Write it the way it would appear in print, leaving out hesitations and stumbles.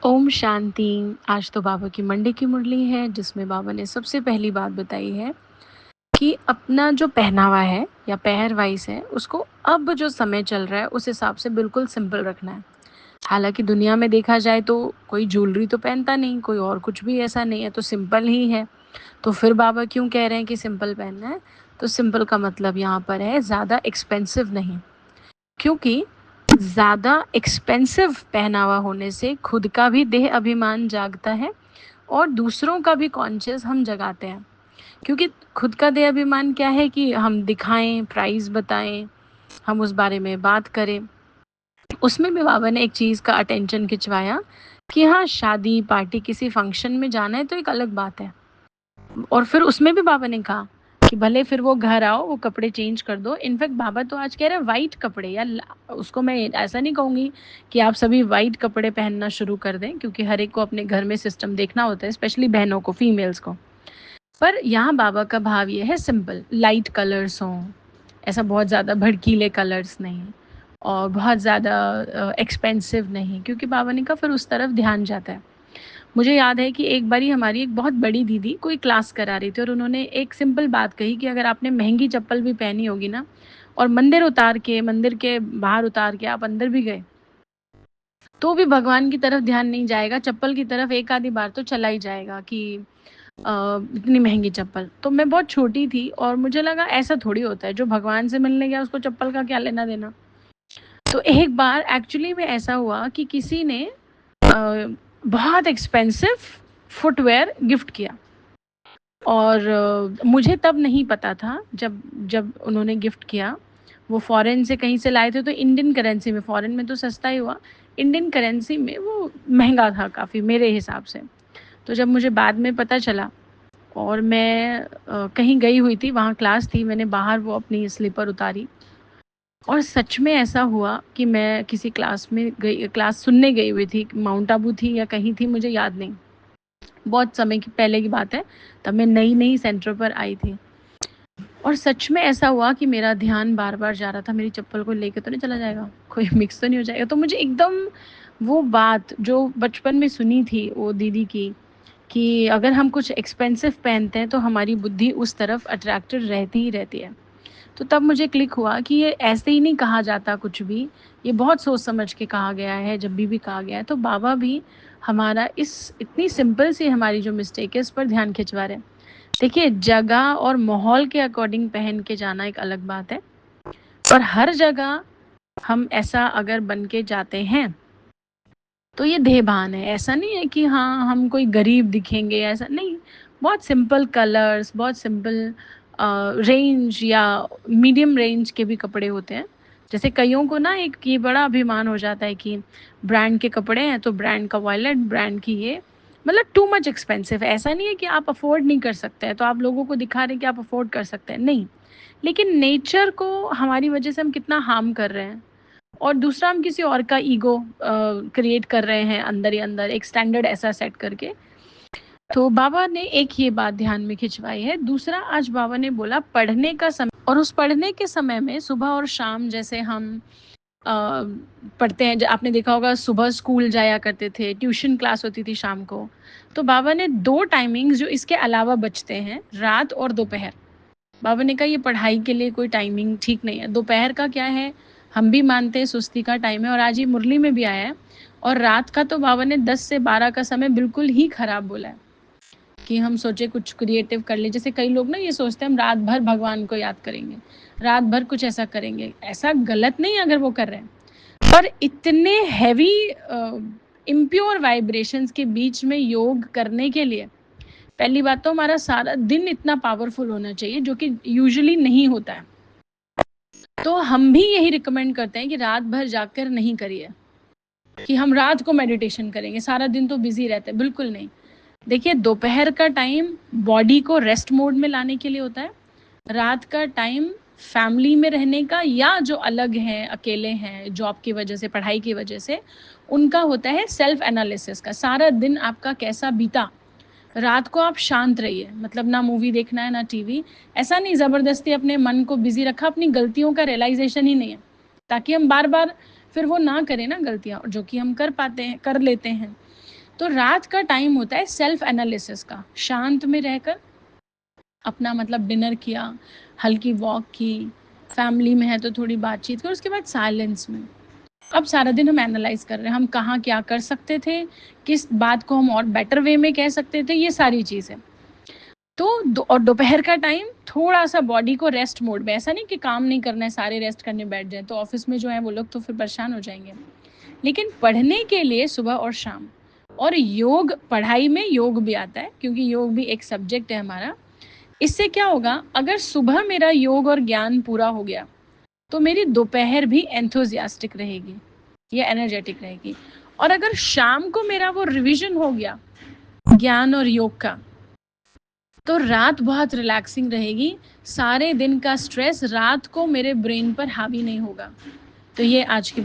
ओम शांति। आज तो बाबा की मंडे की मुरली है जिसमें बाबा ने सबसे पहली बात बताई है कि अपना जो पहनावा है या पेहर वाइज है उसको अब जो समय चल रहा है उस हिसाब से बिल्कुल सिंपल रखना है। हालांकि दुनिया में देखा जाए तो कोई ज्वेलरी तो पहनता नहीं, कोई और कुछ भी ऐसा नहीं है, तो सिंपल ही है। तो फिर बाबा क्यों कह रहे हैं कि सिंपल पहनना है? तो सिंपल का मतलब यहाँ पर है ज़्यादा एक्सपेंसिव नहीं, क्योंकि ज़्यादा एक्सपेंसिव पहनावा होने से खुद का भी देह अभिमान जागता है और दूसरों का भी कॉन्शियस हम जगाते हैं। क्योंकि खुद का देह अभिमान क्या है कि हम दिखाएं, प्राइस बताएं, हम उस बारे में बात करें। उसमें भी बाबा ने एक चीज़ का अटेंशन खिंचवाया कि हाँ, शादी पार्टी किसी फंक्शन में जाना है तो एक अलग बात है। और फिर उसमें भी बाबा ने कहा कि भले फिर वो घर आओ, वो कपड़े चेंज कर दो। इनफैक्ट बाबा तो आज कह रहे हैं वाइट कपड़े, या उसको मैं ऐसा नहीं कहूँगी कि आप सभी वाइट कपड़े पहनना शुरू कर दें, क्योंकि हर एक को अपने घर में सिस्टम देखना होता है, स्पेशली बहनों को, फीमेल्स को। पर यहाँ बाबा का भाव ये है सिंपल, लाइट कलर्स हों, ऐसा बहुत ज़्यादा भड़कीले कलर्स नहीं, और बहुत ज़्यादा एक्सपेंसिव नहीं, क्योंकि बाबा ने कहा फिर उस तरफ ध्यान जाता है। मुझे याद है कि एक बारी हमारी एक बहुत बड़ी दीदी कोई क्लास करा रही थी और उन्होंने एक सिंपल बात कही कि अगर आपने महंगी चप्पल भी पहनी होगी ना, और मंदिर के बाहर उतार के आप अंदर भी गए, तो भी भगवान की तरफ ध्यान नहीं जाएगा, चप्पल की तरफ एक आधी बार तो चला ही जाएगा कि इतनी महंगी चप्पल। तो मैं बहुत छोटी थी और मुझे लगा ऐसा थोड़ी होता है, जो भगवान से मिलने गया उसको चप्पल का क्या लेना देना। तो एक बार एक्चुअली में ऐसा हुआ कि किसी ने बहुत एक्सपेंसिव फुटवेयर गिफ्ट किया, और मुझे तब नहीं पता था, जब जब उन्होंने गिफ्ट किया, वो फॉरेन से कहीं से लाए थे, तो इंडियन करेंसी में, फॉरेन में तो सस्ता ही हुआ, इंडियन करेंसी में वो महंगा था काफ़ी मेरे हिसाब से। तो जब मुझे बाद में पता चला और मैं कहीं गई हुई थी, वहाँ क्लास थी, मैंने बाहर वो अपनी स्लीपर उतारी और सच में ऐसा हुआ कि मैं किसी क्लास में गई, क्लास सुनने गई हुई थी, माउंट आबू थी या कहीं थी, मुझे याद नहीं, बहुत समय की पहले की बात है, तब मैं नई नई सेंटर पर आई थी। और सच में ऐसा हुआ कि मेरा ध्यान बार बार जा रहा था, मेरी चप्पल को लेके तो नहीं चला जाएगा, कोई मिक्स तो नहीं हो जाएगा। तो मुझे एकदम वो बात जो बचपन में सुनी थी वो दीदी की, कि अगर हम कुछ एक्सपेंसिव पहनते हैं तो हमारी बुद्धि उस तरफ अट्रैक्टेड रहती ही रहती है। तो तब मुझे क्लिक हुआ कि ये ऐसे ही नहीं कहा जाता कुछ भी, ये बहुत सोच समझ के कहा गया है, जब भी कहा गया है। तो बाबा भी हमारा इस इतनी सिंपल सी हमारी जो मिस्टेक है इस पर ध्यान खिंचवा रहे हैं। देखिए, जगह और माहौल के अकॉर्डिंग पहन के जाना एक अलग बात है, पर हर जगह हम ऐसा अगर बन के जाते हैं तो ये देहभान है। ऐसा नहीं है कि हाँ हम कोई गरीब दिखेंगे, ऐसा नहीं। बहुत सिंपल कलर्स, बहुत सिंपल रेंज या मीडियम रेंज के भी कपड़े होते हैं। जैसे कईयों को ना एक ये बड़ा अभिमान हो जाता है कि ब्रांड के कपड़े हैं तो ब्रांड का वॉलेट, ब्रांड की ये, मतलब टू मच एक्सपेंसिव। ऐसा नहीं है कि आप अफोर्ड नहीं कर सकते हैं तो आप लोगों को दिखा रहे हैं कि आप अफोर्ड कर सकते हैं, नहीं। लेकिन नेचर को हमारी वजह से हम कितना हार्म कर रहे हैं, और दूसरा हम किसी और का ईगो क्रिएट कर रहे हैं अंदर ही अंदर, एक स्टैंडर्ड ऐसा सेट करके। तो बाबा ने एक ये बात ध्यान में खिंचवाई है। दूसरा, आज बाबा ने बोला पढ़ने का समय, और उस पढ़ने के समय में सुबह और शाम, जैसे हम पढ़ते हैं, आपने देखा होगा सुबह स्कूल जाया करते थे, ट्यूशन क्लास होती थी शाम को, तो बाबा ने दो टाइमिंग्स जो इसके अलावा बचते हैं, रात और दोपहर, बाबा ने कहा ये पढ़ाई के लिए कोई टाइमिंग ठीक नहीं है। दोपहर का क्या है, हम भी मानते हैं सुस्ती का टाइम है, और आज ये मुरली में भी आया है। और रात का तो बाबा ने 10 से 12 का समय बिल्कुल ही खराब बोला है, कि हम सोचे कुछ क्रिएटिव कर ले। जैसे कई लोग ना ये सोचते हैं हम रात भर भगवान को याद करेंगे, रात भर कुछ ऐसा करेंगे। ऐसा गलत नहीं है अगर वो कर रहे हैं, पर इतने हैवी इम्प्योर वाइब्रेशंस के बीच में योग करने के लिए पहली बात तो हमारा सारा दिन इतना पावरफुल होना चाहिए, जो कि यूजुअली नहीं होता है। तो हम भी यही रिकमेंड करते हैं कि रात भर जाकर नहीं करिए कि हम रात को मेडिटेशन करेंगे, सारा दिन तो बिजी रहते हैं, बिल्कुल नहीं। देखिए, दोपहर का टाइम बॉडी को रेस्ट मोड में लाने के लिए होता है, रात का टाइम फैमिली में रहने का, या जो अलग हैं, अकेले हैं जॉब की वजह से, पढ़ाई की वजह से, उनका होता है सेल्फ एनालिसिस का। सारा दिन आपका कैसा बीता, रात को आप शांत रहिए, मतलब ना मूवी देखना है ना टीवी, ऐसा नहीं ज़बरदस्ती अपने मन को बिजी रखा, अपनी गलतियों का रियलाइजेशन ही नहीं है, ताकि हम बार बार फिर वो ना करें ना गलतियाँ, जो कि हम कर पाते हैं, कर लेते हैं। तो रात का टाइम होता है सेल्फ एनालिसिस का, शांत में रहकर अपना मतलब डिनर किया, हल्की वॉक की, फैमिली में है तो थोड़ी बातचीत कर, उसके बाद साइलेंस में अब सारा दिन हम एनालाइज कर रहे हैं, हम कहाँ क्या कर सकते थे, किस बात को हम और बेटर वे में कह सकते थे, ये सारी चीज़ें। तो और दोपहर का टाइम थोड़ा सा बॉडी को रेस्ट मोड में, ऐसा नहीं कि काम नहीं करना है सारे रेस्ट करने बैठ जाए, तो ऑफिस में जो है वो लोग तो फिर परेशान हो जाएंगे, लेकिन पढ़ने के लिए सुबह और शाम। और योग, पढ़ाई में योग भी आता है क्योंकि योग भी एक सब्जेक्ट है हमारा। इससे क्या होगा, अगर सुबह मेरा योग और ज्ञान पूरा हो गया तो मेरी दोपहर भी एंथुजियास्टिक रहेगी या एनर्जेटिक रहेगी। और अगर शाम को मेरा वो रिवीजन हो गया ज्ञान और योग का, तो रात बहुत रिलैक्सिंग रहेगी, सारे दिन का स्ट्रेस रात को मेरे ब्रेन पर हावी नहीं होगा। तो ये आज की